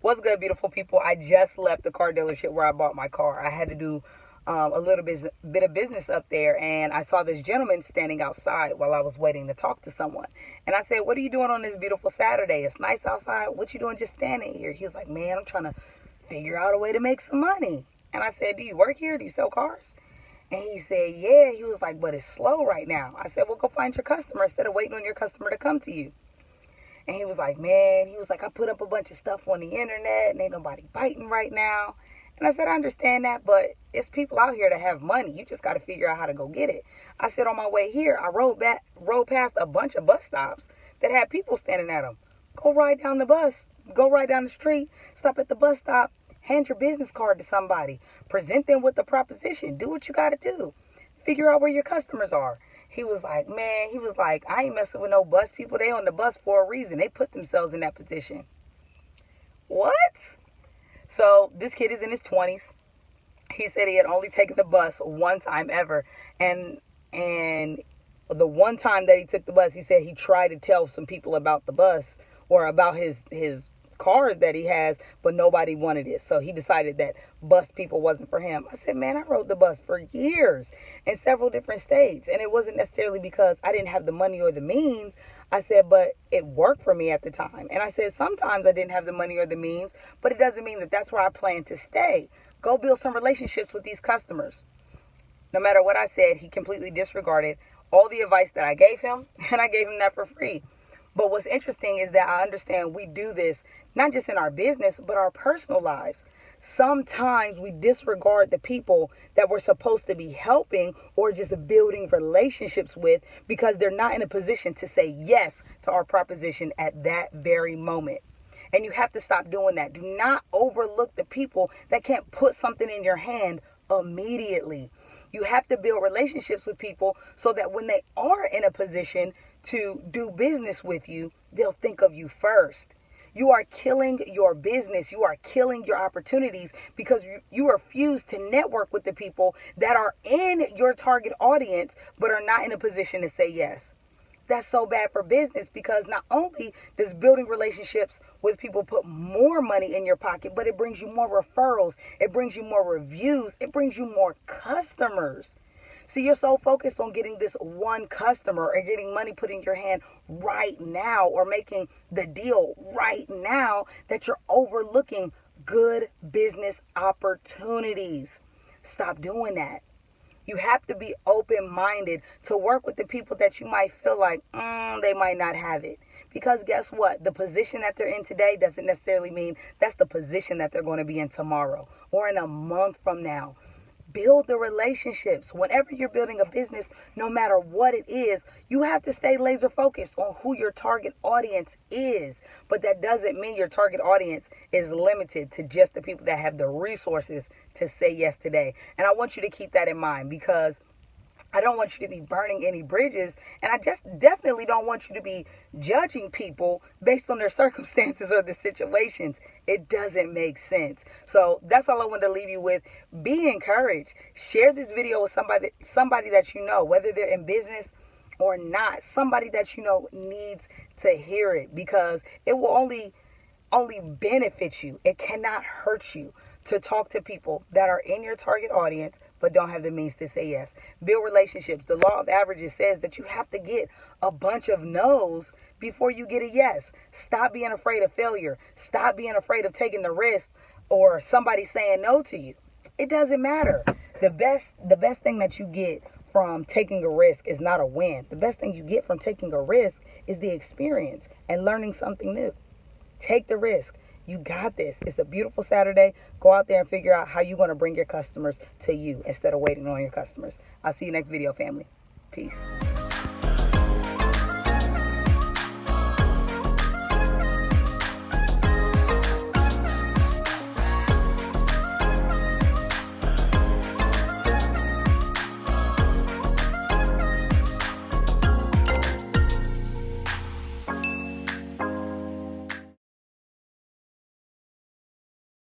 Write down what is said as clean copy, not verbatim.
What's good, beautiful people? I just left the car dealership where I bought my car. I had to do a little bit of business up there, and I saw this gentleman standing outside while I was waiting to talk to someone. And I said, "What are you doing on this beautiful Saturday? It's nice outside. What you doing just standing here?" He was like, "Man, I'm trying to figure out a way to make some money." And I said, "Do you work here? Do you sell cars?" And he said, "Yeah." He was like, "But it's slow right now." I said, "Well, go find your customer instead of waiting on your customer to come to you." And he was like, "Man," he was like, "I put up a bunch of stuff on the internet and ain't nobody biting right now." And I said, "I understand that, but it's people out here that have money. You just got to figure out how to go get it." I said, "On my way here, I rode past a bunch of bus stops that had people standing at them. Go ride down the bus, go right down the street, stop at the bus stop, hand your business card to somebody, present them with the proposition, do what you got to do, figure out where your customers are." He was like, "Man," he was like, "I ain't messing with no bus people. They on the bus for a reason. They put themselves in that position." What? So this kid is in his 20s. He said he had only taken the bus one time ever. And the one time that he took the bus, he said he tried to tell some people about the bus or about his cars that he has, but nobody wanted it. So he decided that bus people wasn't for him. I said, "Man, I rode the bus for years in several different states, and it wasn't necessarily because I didn't have the money or the means." I said, "But it worked for me at the time." And I said, "Sometimes I didn't have the money or the means, but it doesn't mean that that's where I plan to stay. Go build some relationships with these customers." No matter what I said, he completely disregarded all the advice that I gave him, and I gave him that for free. But what's interesting is that I understand we do this not just in our business, but our personal lives. Sometimes we disregard the people that we're supposed to be helping or just building relationships with because they're not in a position to say yes to our proposition at that very moment. And you have to stop doing that. Do not overlook the people that can't put something in your hand immediately. You have to build relationships with people so that when they are in a position to do business with you, they'll think of you first. You are killing your business. You are killing your opportunities because you refuse to network with the people that are in your target audience but are not in a position to say yes. That's so bad for business because not only does building relationships with people put more money in your pocket, but it brings you more referrals, it brings you more reviews, it brings you more customers. See, you're so focused on getting this one customer or getting money put in your hand right now or making the deal right now that you're overlooking good business opportunities. Stop doing that. You have to be open-minded to work with the people that you might feel like they might not have it. Because guess what? The position that they're in today doesn't necessarily mean that's the position that they're going to be in tomorrow or in a month from now. Build the relationships. Whenever you're building a business, no matter what it is, you have to stay laser focused on who your target audience is. But that doesn't mean your target audience is limited to just the people that have the resources to say yes today. And I want you to keep that in mind because I don't want you to be burning any bridges, and I just definitely don't want you to be judging people based on their circumstances or the situations. It doesn't make sense. So that's all I wanted to leave you with. Be encouraged. Share this video with somebody that you know, whether they're in business or not. Somebody that you know needs to hear it because it will only benefit you. It cannot hurt you to talk to people that are in your target audience but don't have the means to say yes. Build relationships. The law of averages says that you have to get a bunch of no's before you get a yes. Stop being afraid of failure. Stop being afraid of taking the risk or somebody saying no to you. It doesn't matter. The best thing that you get from taking a risk is not a win. The best thing you get from taking a risk is the experience and learning something new. Take the risk. You got this. It's a beautiful Saturday. Go out there and figure out how you're going to bring your customers to you instead of waiting on your customers. I'll see you next video, family. Peace.